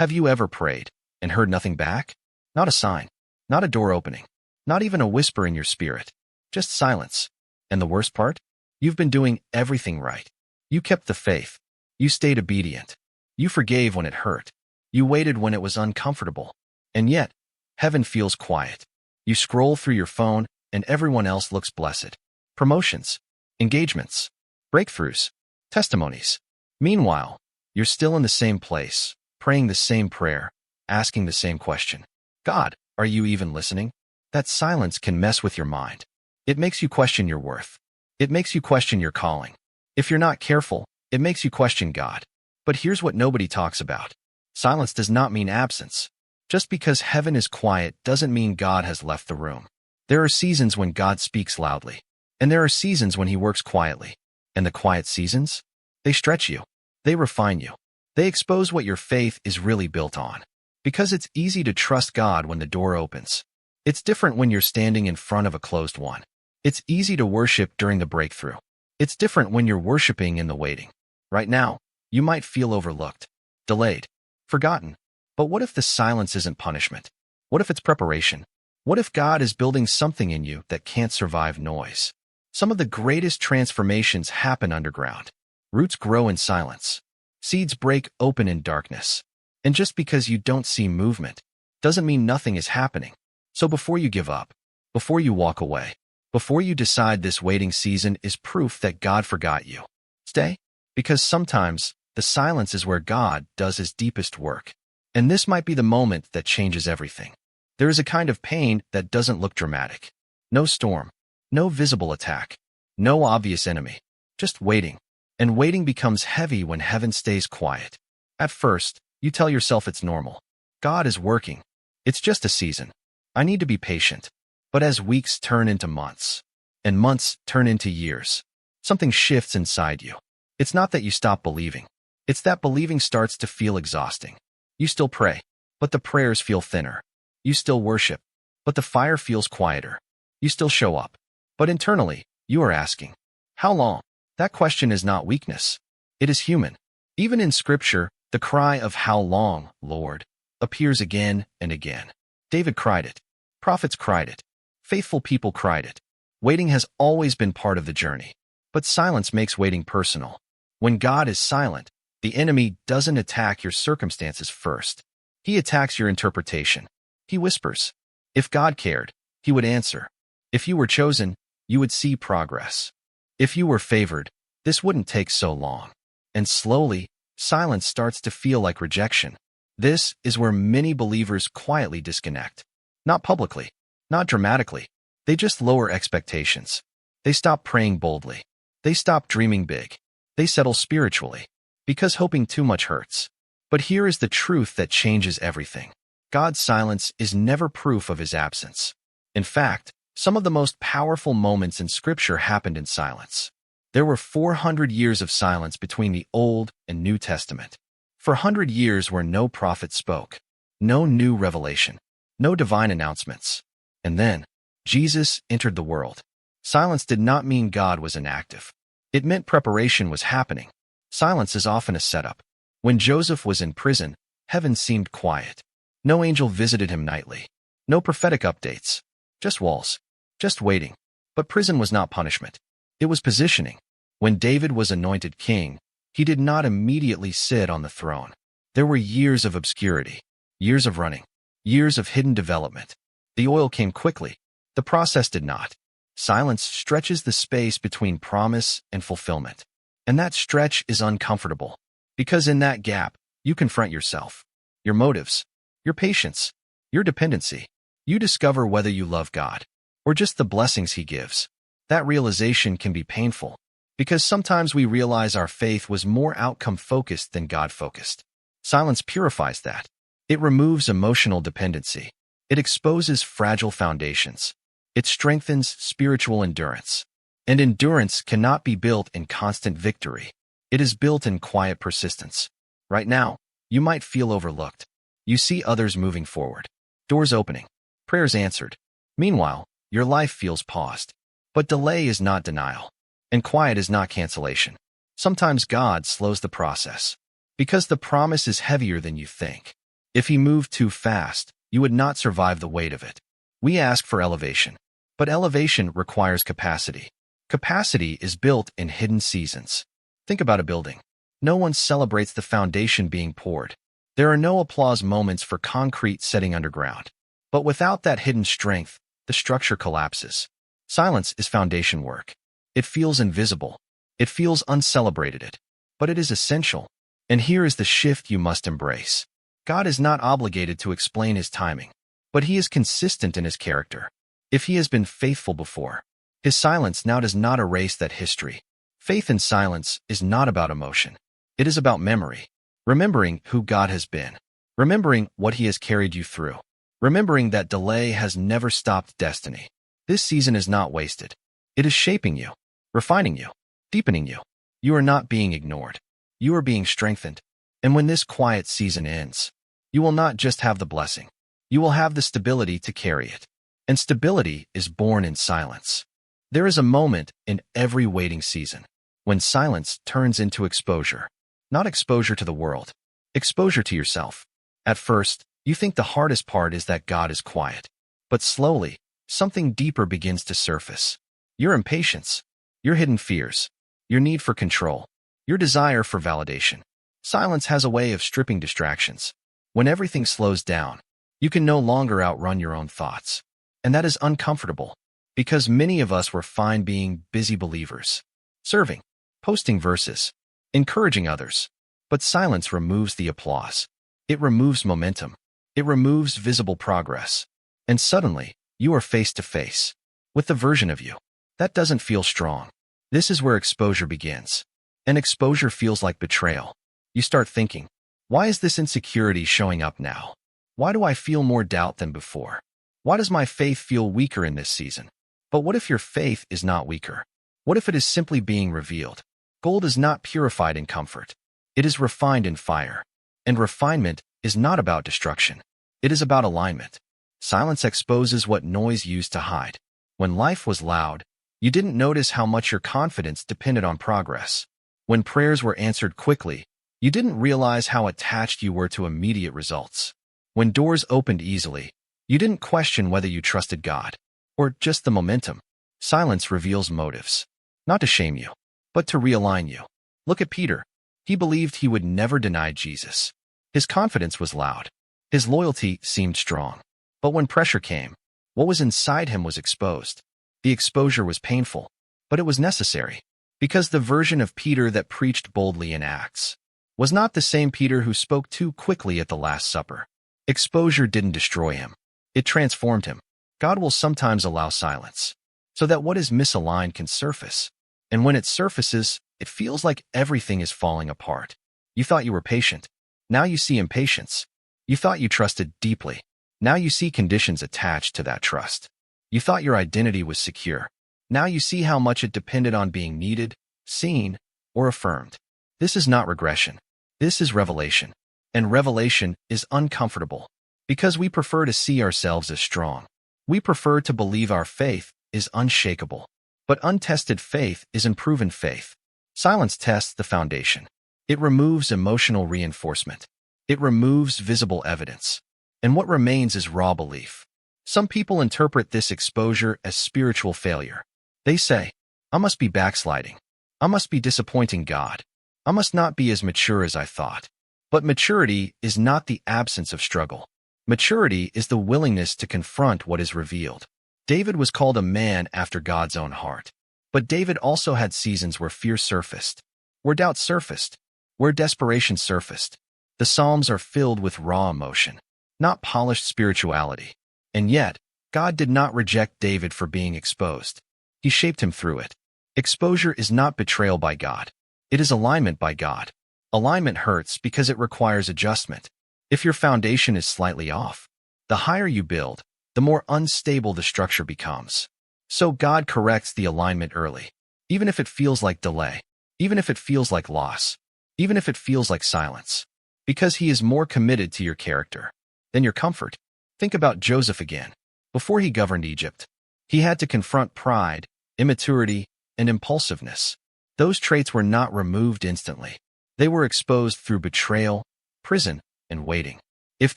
Have you ever prayed and heard nothing back? Not a sign, not a door opening, not even a whisper in your spirit, just silence. And the worst part? You've been doing everything right. You kept the faith. You stayed obedient. You forgave when it hurt. You waited when it was uncomfortable. And yet, heaven feels quiet. You scroll through your phone and everyone else looks blessed. Promotions, engagements, breakthroughs, testimonies. Meanwhile, you're still in the same place, praying the same prayer, asking the same question. God, are you even listening? That silence can mess with your mind. It makes you question your worth. It makes you question your calling. If you're not careful, it makes you question God. But here's what nobody talks about. Silence does not mean absence. Just because heaven is quiet doesn't mean God has left the room. There are seasons when God speaks loudly, and there are seasons when he works quietly. And the quiet seasons? They stretch you. They refine you. They expose what your faith is really built on. Because it's easy to trust God when the door opens. It's different when you're standing in front of a closed one. It's easy to worship during the breakthrough. It's different when you're worshiping in the waiting. Right now, you might feel overlooked, delayed, forgotten. But what if the silence isn't punishment? What if it's preparation? What if God is building something in you that can't survive noise? Some of the greatest transformations happen underground. Roots grow in silence. Seeds break open in darkness. And just because you don't see movement doesn't mean nothing is happening. So before you give up, before you walk away, before you decide this waiting season is proof that God forgot you, stay. Because sometimes the silence is where God does his deepest work. And this might be the moment that changes everything. There is a kind of pain that doesn't look dramatic. No storm, no visible attack, no obvious enemy, just waiting. And waiting becomes heavy when heaven stays quiet. At first, you tell yourself it's normal. God is working. It's just a season. I need to be patient. But as weeks turn into months, and months turn into years, something shifts inside you. It's not that you stop believing. It's that believing starts to feel exhausting. You still pray, but the prayers feel thinner. You still worship, but the fire feels quieter. You still show up, but internally, you are asking, how long? That question is not weakness. It is human. Even in Scripture, the cry of "How long, Lord?" appears again and again. David cried it. Prophets cried it. Faithful people cried it. Waiting has always been part of the journey. But silence makes waiting personal. When God is silent, the enemy doesn't attack your circumstances first. He attacks your interpretation. He whispers. If God cared, he would answer. If you were chosen, you would see progress. If you were favored, this wouldn't take so long. And slowly, silence starts to feel like rejection. This is where many believers quietly disconnect. Not publicly, not dramatically. They just lower expectations. They stop praying boldly. They stop dreaming big. They settle spiritually. Because hoping too much hurts. But here is the truth that changes everything. God's silence is never proof of his absence. In fact, some of the most powerful moments in Scripture happened in silence. There were 400 years of silence between the Old and New Testament. 400 years where no prophet spoke, no new revelation, no divine announcements. And then, Jesus entered the world. Silence did not mean God was inactive. It meant preparation was happening. Silence is often a setup. When Joseph was in prison, heaven seemed quiet. No angel visited him nightly. No prophetic updates. Just walls. Just waiting. But prison was not punishment. It was positioning. When David was anointed king, he did not immediately sit on the throne. There were years of obscurity, years of running, years of hidden development. The oil came quickly. The process did not. Silence stretches the space between promise and fulfillment. And that stretch is uncomfortable. Because in that gap, you confront yourself, your motives, your patience, your dependency. You discover whether you love God or just the blessings he gives. That realization can be painful because sometimes we realize our faith was more outcome-focused than God-focused. Silence purifies that. It removes emotional dependency. It exposes fragile foundations. It strengthens spiritual endurance. And endurance cannot be built in constant victory. It is built in quiet persistence. Right now, you might feel overlooked. You see others moving forward, doors opening, prayers answered. Meanwhile, your life feels paused. But delay is not denial, and quiet is not cancellation. Sometimes God slows the process because the promise is heavier than you think. If he moved too fast, you would not survive the weight of it. We ask for elevation, but elevation requires capacity. Capacity is built in hidden seasons. Think about a building. No one celebrates the foundation being poured. There are no applause moments for concrete setting underground. But without that hidden strength, the structure collapses. Silence is foundation work. It feels invisible. It feels uncelebrated, but it is essential. And here is the shift you must embrace. God is not obligated to explain his timing, but he is consistent in his character. If he has been faithful before, his silence now does not erase that history. Faith in silence is not about emotion. It is about memory. Remembering who God has been. Remembering what he has carried you through. Remembering that delay has never stopped destiny. This season is not wasted. It is shaping you, refining you, deepening you. You are not being ignored. You are being strengthened. And when this quiet season ends, you will not just have the blessing. You will have the stability to carry it. And stability is born in silence. There is a moment in every waiting season when silence turns into exposure. Not exposure to the world, exposure to yourself. At first, you think the hardest part is that God is quiet. But slowly, something deeper begins to surface. Your impatience, your hidden fears, your need for control, your desire for validation. Silence has a way of stripping distractions. When everything slows down, you can no longer outrun your own thoughts. And that is uncomfortable, because many of us were fine being busy believers, serving, posting verses, encouraging others. But silence removes the applause. It removes momentum. It removes visible progress. And suddenly, you are face to face with the version of you that doesn't feel strong. This is where exposure begins. And exposure feels like betrayal. You start thinking, why is this insecurity showing up now? Why do I feel more doubt than before? Why does my faith feel weaker in this season? But what if your faith is not weaker? What if it is simply being revealed? Gold is not purified in comfort. It is refined in fire. And refinement is not about destruction. It is about alignment. Silence exposes what noise used to hide. When life was loud, you didn't notice how much your confidence depended on progress. When prayers were answered quickly, you didn't realize how attached you were to immediate results. When doors opened easily, you didn't question whether you trusted God or just the momentum. Silence reveals motives, not to shame you, but to realign you. Look at Peter. He believed he would never deny Jesus. His confidence was loud. His loyalty seemed strong. But when pressure came, what was inside him was exposed. The exposure was painful, but it was necessary, because the version of Peter that preached boldly in Acts was not the same Peter who spoke too quickly at the Last Supper. Exposure didn't destroy him. It transformed him. God will sometimes allow silence, so that what is misaligned can surface. And when it surfaces, it feels like everything is falling apart. You thought you were patient. Now you see impatience. You thought you trusted deeply. Now you see conditions attached to that trust. You thought your identity was secure. Now you see how much it depended on being needed, seen, or affirmed. This is not regression. This is revelation. And revelation is uncomfortable, because we prefer to see ourselves as strong. We prefer to believe our faith is unshakable. But untested faith is unproven faith. Silence tests the foundation. It removes emotional reinforcement. It removes visible evidence. And what remains is raw belief. Some people interpret this exposure as spiritual failure. They say, I must be backsliding. I must be disappointing God. I must not be as mature as I thought. But maturity is not the absence of struggle. Maturity is the willingness to confront what is revealed. David was called a man after God's own heart. But David also had seasons where fear surfaced, where doubt surfaced, where desperation surfaced. The Psalms are filled with raw emotion, not polished spirituality. And yet, God did not reject David for being exposed. He shaped him through it. Exposure is not betrayal by God. It is alignment by God. Alignment hurts because it requires adjustment. If your foundation is slightly off, the higher you build, the more unstable the structure becomes. So God corrects the alignment early, even if it feels like delay, even if it feels like loss, even if it feels like silence, because he is more committed to your character than your comfort. Think about Joseph again. Before he governed Egypt, he had to confront pride, immaturity, and impulsiveness. Those traits were not removed instantly. They were exposed through betrayal, prison, and waiting. If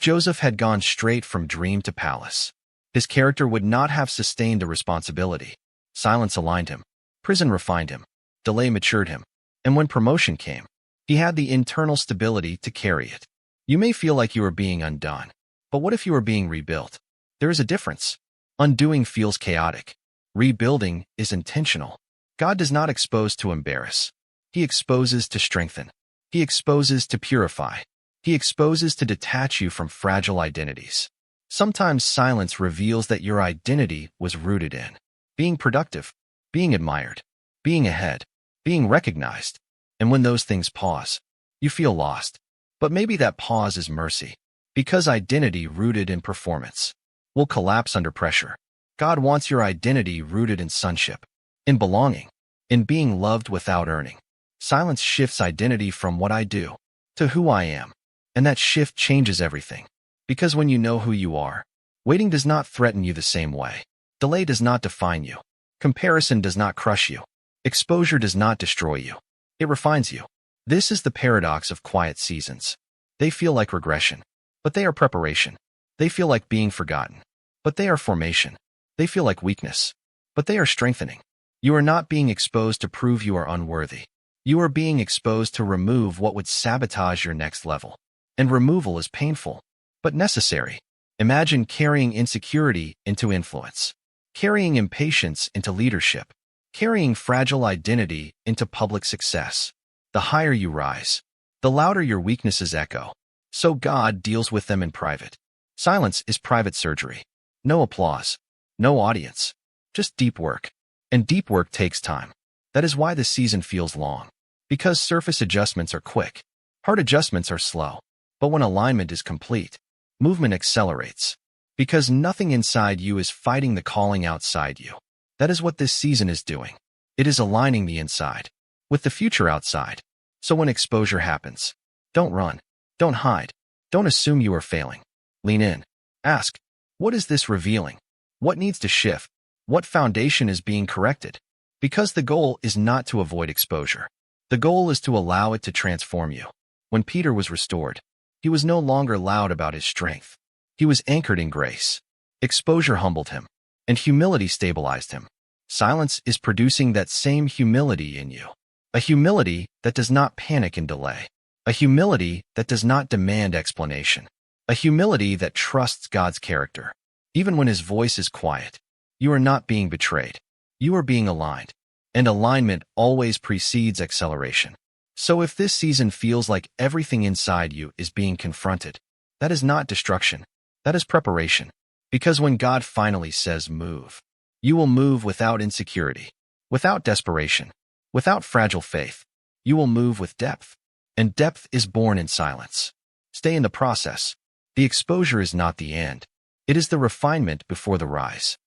Joseph had gone straight from dream to palace, his character would not have sustained the responsibility. Silence aligned him. Prison refined him. Delay matured him. And when promotion came, he had the internal stability to carry it. You may feel like you are being undone, but what if you are being rebuilt? There is a difference. Undoing feels chaotic. Rebuilding is intentional. God does not expose to embarrass. He exposes to strengthen. He exposes to purify. He exposes to detach you from fragile identities. Sometimes silence reveals that your identity was rooted in being productive, being admired, being ahead, being recognized. And when those things pause, you feel lost. But maybe that pause is mercy, because identity rooted in performance will collapse under pressure. God wants your identity rooted in sonship, in belonging, in being loved without earning. Silence shifts identity from what I do to who I am, and that shift changes everything. Because when you know who you are, waiting does not threaten you the same way. Delay does not define you. Comparison does not crush you. Exposure does not destroy you. It refines you. This is the paradox of quiet seasons. They feel like regression, but they are preparation. They feel like being forgotten, but they are formation. They feel like weakness, but they are strengthening. You are not being exposed to prove you are unworthy. You are being exposed to remove what would sabotage your next level. And removal is painful, but necessary. Imagine carrying insecurity into influence, carrying impatience into leadership, carrying fragile identity into public success. The higher you rise, the louder your weaknesses echo. So God deals with them in private. Silence is private surgery. No applause, no audience, just deep work. And deep work takes time. That is why the season feels long. Because surface adjustments are quick. Heart adjustments are slow. But when alignment is complete, movement accelerates. Because nothing inside you is fighting the calling outside you. That is what this season is doing. It is aligning the inside with the future outside. So when exposure happens, don't run. Don't hide. Don't assume you are failing. Lean in. Ask, what is this revealing? What needs to shift? What foundation is being corrected? Because the goal is not to avoid exposure. The goal is to allow it to transform you. When Peter was restored, he was no longer loud about his strength. He was anchored in grace. Exposure humbled him, and humility stabilized him. Silence is producing that same humility in you. A humility that does not panic and delay. A humility that does not demand explanation. A humility that trusts God's character. Even when his voice is quiet, you are not being betrayed. You are being aligned. And alignment always precedes acceleration. So if this season feels like everything inside you is being confronted, that is not destruction. That is preparation. Because when God finally says move, you will move without insecurity, without desperation, without fragile faith. You will move with depth. And depth is born in silence. Stay in the process. The exposure is not the end. It is the refinement before the rise.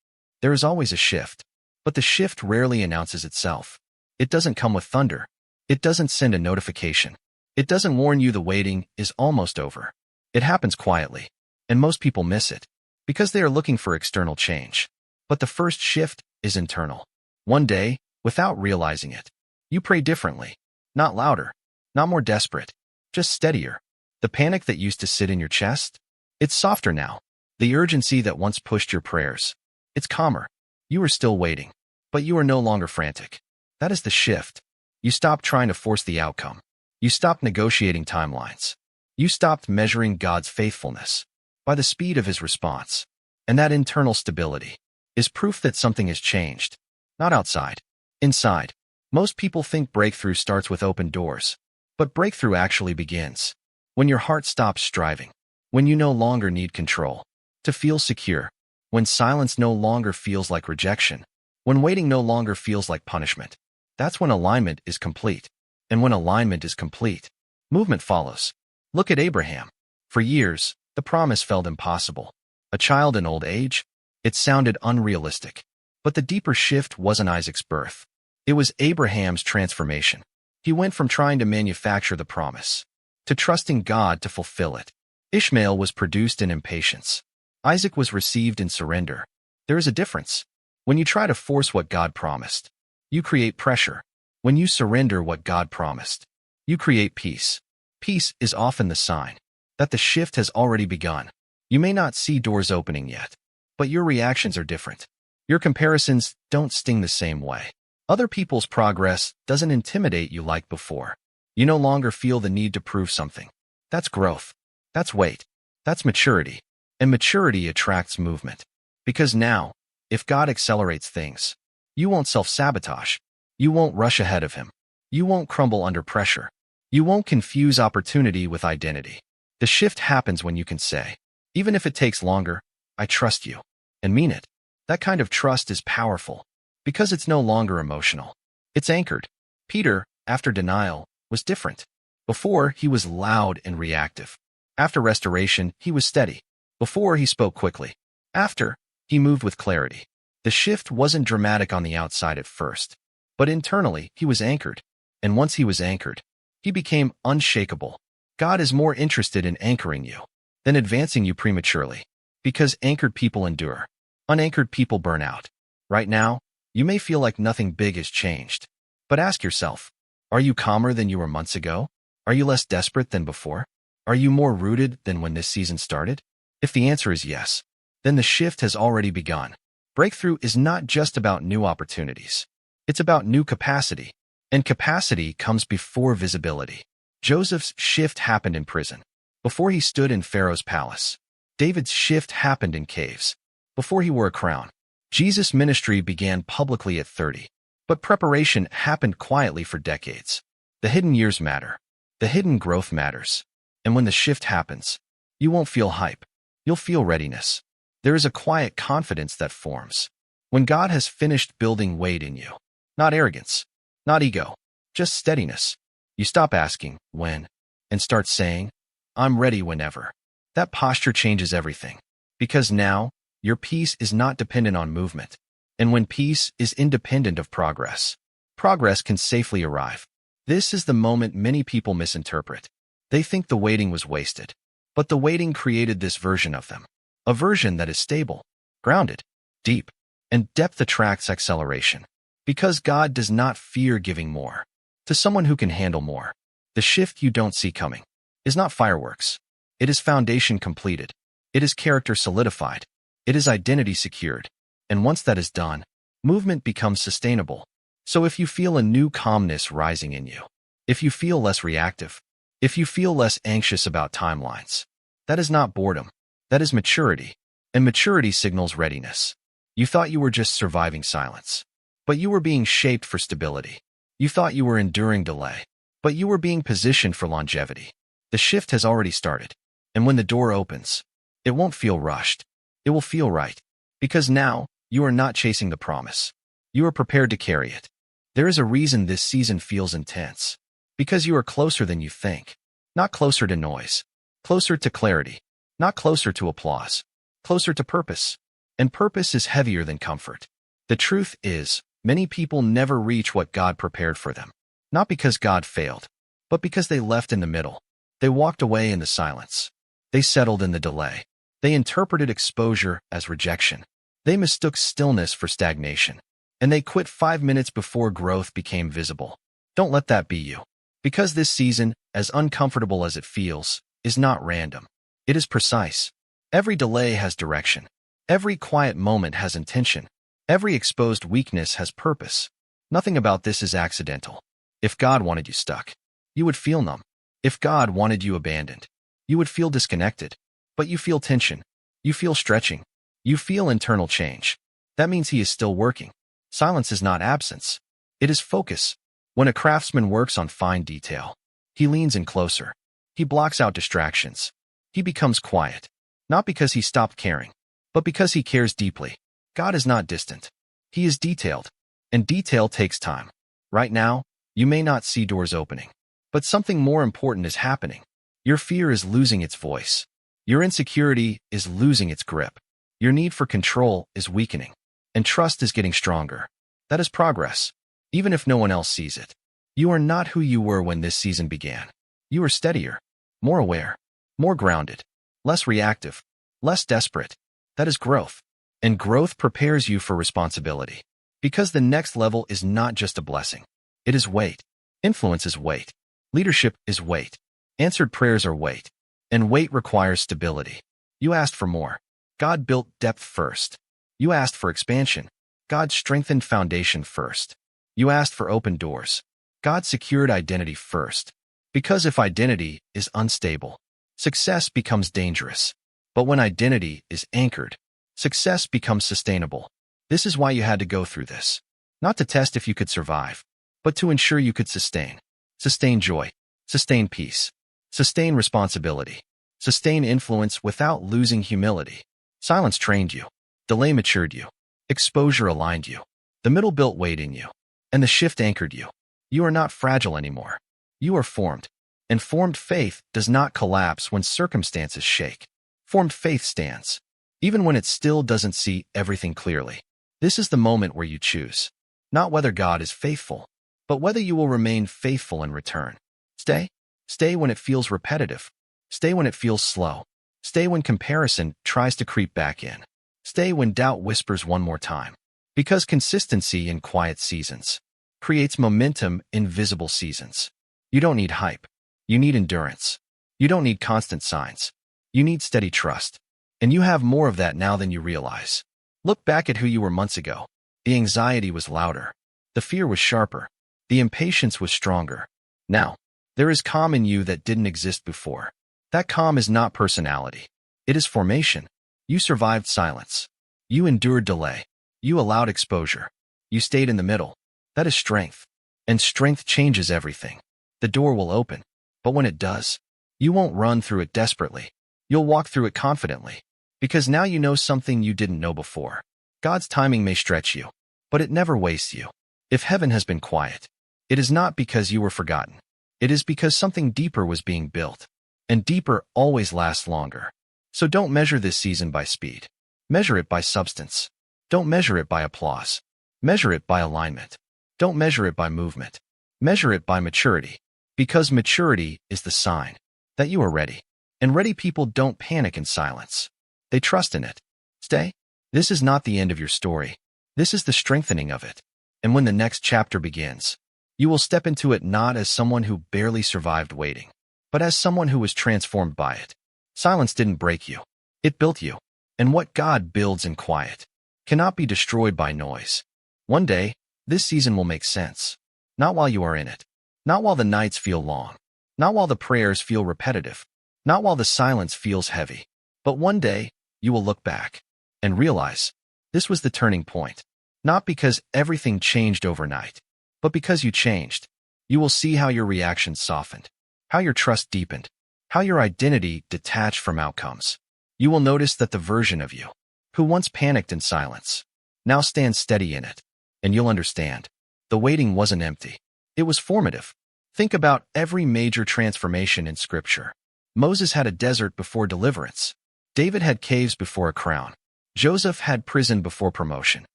There is always a shift, but the shift rarely announces itself. It doesn't come with thunder. It doesn't send a notification. It doesn't warn you the waiting is almost over. It happens quietly, and most people miss it because they are looking for external change. But the first shift is internal. One day, without realizing it, you pray differently, not louder, not more desperate, just steadier. The panic that used to sit in your chest, it's softer now. The urgency that once pushed your prayers, it's calmer. You are still waiting, but you are no longer frantic. That is the shift. You stopped trying to force the outcome. You stopped negotiating timelines. You stopped measuring God's faithfulness by the speed of his response. And that internal stability is proof that something has changed. Not outside, inside. Most people think breakthrough starts with open doors, but breakthrough actually begins when your heart stops striving, when you no longer need control to feel secure, when silence no longer feels like rejection, when waiting no longer feels like punishment. That's when alignment is complete. And when alignment is complete, movement follows. Look at Abraham. For years, the promise felt impossible. A child in old age? It sounded unrealistic. But the deeper shift wasn't Isaac's birth. It was Abraham's transformation. He went from trying to manufacture the promise to trusting God to fulfill it. Ishmael was produced in impatience. Isaac was received in surrender. There is a difference. When you try to force what God promised, you create pressure. When you surrender what God promised, you create peace. Peace is often the sign that the shift has already begun. You may not see doors opening yet, but your reactions are different. Your comparisons don't sting the same way. Other people's progress doesn't intimidate you like before. You no longer feel the need to prove something. That's growth. That's weight. That's maturity. And maturity attracts movement. Because now, if God accelerates things, you won't self-sabotage. You won't rush ahead of him. You won't crumble under pressure. You won't confuse opportunity with identity. The shift happens when you can say, even if it takes longer, I trust you, and mean it. That kind of trust is powerful, because it's no longer emotional. It's anchored. Peter, after denial, was different. Before, he was loud and reactive. After restoration, he was steady. Before, he spoke quickly. After, he moved with clarity. The shift wasn't dramatic on the outside at first, but internally, he was anchored. And once he was anchored, he became unshakable. God is more interested in anchoring you than advancing you prematurely, because anchored people endure. Unanchored people burn out. Right now, you may feel like nothing big has changed. But ask yourself, are you calmer than you were months ago? Are you less desperate than before? Are you more rooted than when this season started? If the answer is yes, then the shift has already begun. Breakthrough is not just about new opportunities. It's about new capacity. And capacity comes before visibility. Joseph's shift happened in prison, before he stood in Pharaoh's palace. David's shift happened in caves, before he wore a crown. Jesus' ministry began publicly at 30, but preparation happened quietly for decades. The hidden years matter. The hidden growth matters. And when the shift happens, you won't feel hype. You'll feel readiness. There is a quiet confidence that forms when God has finished building weight in you. Not arrogance, not ego, just steadiness. You stop asking, when, and start saying, I'm ready whenever. That posture changes everything. Because now, your peace is not dependent on movement. And when peace is independent of progress, progress can safely arrive. This is the moment many people misinterpret. They think the waiting was wasted. But the waiting created this version of them. A version that is stable, grounded, deep, and depth attracts acceleration. Because God does not fear giving more to someone who can handle more. The shift you don't see coming is not fireworks. It is foundation completed. It is character solidified. It is identity secured. And once that is done, movement becomes sustainable. So if you feel a new calmness rising in you, if you feel less reactive, if you feel less anxious about timelines, that is not boredom. That is maturity. And maturity signals readiness. You thought you were just surviving silence, but you were being shaped for stability. You thought you were enduring delay, but you were being positioned for longevity. The shift has already started. And when the door opens, it won't feel rushed. It will feel right. Because now, you are not chasing the promise. You are prepared to carry it. There is a reason this season feels intense. Because you are closer than you think. Not closer to noise. Closer to clarity. Not closer to applause. Closer to purpose. And purpose is heavier than comfort. The truth is, many people never reach what God prepared for them. Not because God failed, but because they left in the middle. They walked away in the silence. They settled in the delay. They interpreted exposure as rejection. They mistook stillness for stagnation. And they quit 5 minutes before growth became visible. Don't let that be you. Because this season, as uncomfortable as it feels, is not random. It is precise. Every delay has direction. Every quiet moment has intention. Every exposed weakness has purpose. Nothing about this is accidental. If God wanted you stuck, you would feel numb. If God wanted you abandoned, you would feel disconnected. But you feel tension. You feel stretching. You feel internal change. That means He is still working. Silence is not absence. It is focus. When a craftsman works on fine detail, he leans in closer. He blocks out distractions. He becomes quiet. Not because he stopped caring, but because he cares deeply. God is not distant. He is detailed. And detail takes time. Right now, you may not see doors opening. But something more important is happening. Your fear is losing its voice. Your insecurity is losing its grip. Your need for control is weakening. And trust is getting stronger. That is progress. Even if no one else sees it. You are not who you were when this season began. You are steadier, more aware, more grounded, less reactive, less desperate. That is growth. And growth prepares you for responsibility. Because the next level is not just a blessing. It is weight. Influence is weight. Leadership is weight. Answered prayers are weight. And wait requires stability. You asked for more. God built depth first. You asked for expansion. God strengthened foundation first. You asked for open doors. God secured identity first. Because if identity is unstable, success becomes dangerous. But when identity is anchored, success becomes sustainable. This is why you had to go through this. Not to test if you could survive, but to ensure you could sustain. Sustain joy. Sustain peace. Sustain responsibility. Sustain influence without losing humility. Silence trained you. Delay matured you. Exposure aligned you. The middle built weight in you. And the shift anchored you. You are not fragile anymore. You are formed. And formed faith does not collapse when circumstances shake. Formed faith stands, even when it still doesn't see everything clearly. This is the moment where you choose. Not whether God is faithful, but whether you will remain faithful in return. Stay. Stay when it feels repetitive. Stay when it feels slow. Stay when comparison tries to creep back in. Stay when doubt whispers one more time. Because consistency in quiet seasons creates momentum in visible seasons. You don't need hype. You need endurance. You don't need constant signs. You need steady trust. And you have more of that now than you realize. Look back at who you were months ago. The anxiety was louder. The fear was sharper. The impatience was stronger. Now, there is calm in you that didn't exist before. That calm is not personality. It is formation. You survived silence. You endured delay. You allowed exposure. You stayed in the middle. That is strength. And strength changes everything. The door will open. But when it does, you won't run through it desperately. You'll walk through it confidently. Because now you know something you didn't know before. God's timing may stretch you, but it never wastes you. If heaven has been quiet, it is not because you were forgotten. It is because something deeper was being built. And deeper always lasts longer. So don't measure this season by speed. Measure it by substance. Don't measure it by applause. Measure it by alignment. Don't measure it by movement. Measure it by maturity. Because maturity is the sign that you are ready. And ready people don't panic in silence. They trust in it. Stay. This is not the end of your story. This is the strengthening of it. And when the next chapter begins, you will step into it not as someone who barely survived waiting, but as someone who was transformed by it. Silence didn't break you. It built you. And what God builds in quiet cannot be destroyed by noise. One day, this season will make sense. Not while you are in it. Not while the nights feel long. Not while the prayers feel repetitive. Not while the silence feels heavy. But one day, you will look back and realize this was the turning point. Not because everything changed overnight, but because you changed. You will see how your reactions softened, how your trust deepened, how your identity detached from outcomes. You will notice that the version of you, who once panicked in silence, now stands steady in it. And you'll understand. The waiting wasn't empty. It was formative. Think about every major transformation in Scripture. Moses had a desert before deliverance. David had caves before a crown. Joseph had prison before promotion.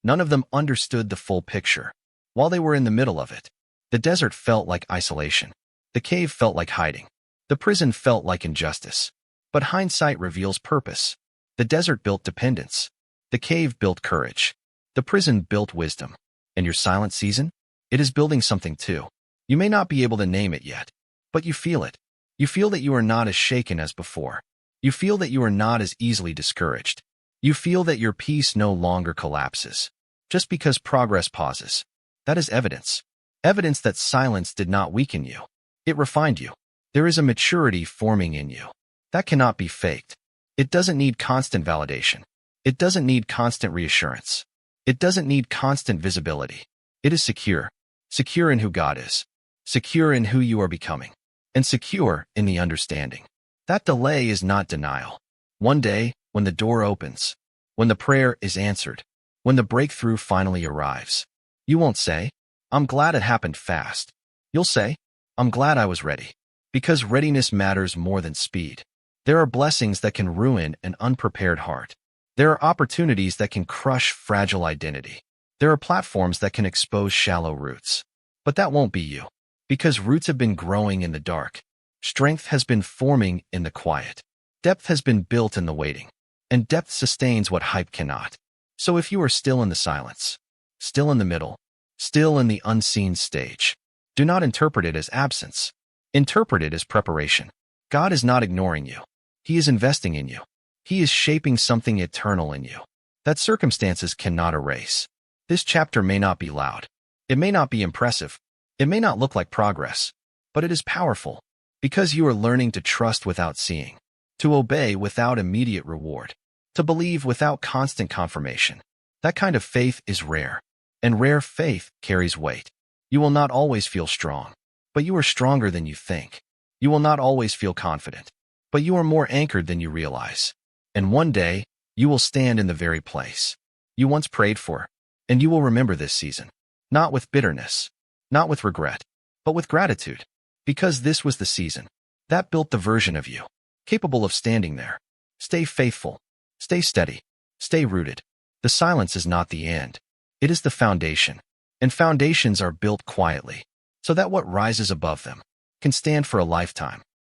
None of them understood the full picture. While they were in the middle of it, the desert felt like isolation. The cave felt like hiding. The prison felt like injustice. But hindsight reveals purpose. The desert built dependence. The cave built courage. The prison built wisdom. And your silent season? It is building something too. You may not be able to name it yet, but you feel it. You feel that you are not as shaken as before. You feel that you are not as easily discouraged. You feel that your peace no longer collapses. Just because progress pauses. That is evidence. Evidence that silence did not weaken you. It refined you. There is a maturity forming in you. That cannot be faked. It doesn't need constant validation. It doesn't need constant reassurance. It doesn't need constant visibility. It is secure. Secure in who God is. Secure in who you are becoming. And secure in the understanding. That delay is not denial. One day, when the door opens, when the prayer is answered, when the breakthrough finally arrives, you won't say, "I'm glad it happened fast." You'll say, "I'm glad I was ready." Because readiness matters more than speed. There are blessings that can ruin an unprepared heart. There are opportunities that can crush fragile identity. There are platforms that can expose shallow roots. But that won't be you. Because roots have been growing in the dark. Strength has been forming in the quiet. Depth has been built in the waiting. And depth sustains what hype cannot. So if you are still in the silence, still in the middle, still in the unseen stage, do not interpret it as absence. Interpret it as preparation. God is not ignoring you. He is investing in you. He is shaping something eternal in you that circumstances cannot erase. This chapter may not be loud. It may not be impressive. It may not look like progress, but it is powerful because you are learning to trust without seeing, to obey without immediate reward, to believe without constant confirmation. That kind of faith is rare, and rare faith carries weight. You will not always feel strong, but you are stronger than you think. You will not always feel confident, but you are more anchored than you realize. And one day, you will stand in the very place you once prayed for, and you will remember this season, not with bitterness, not with regret, but with gratitude, because this was the season that built the version of you, capable of standing there. Stay faithful, stay steady, stay rooted. The silence is not the end. It is the foundation, and foundations are built quietly, so that what rises above them can stand for a lifetime.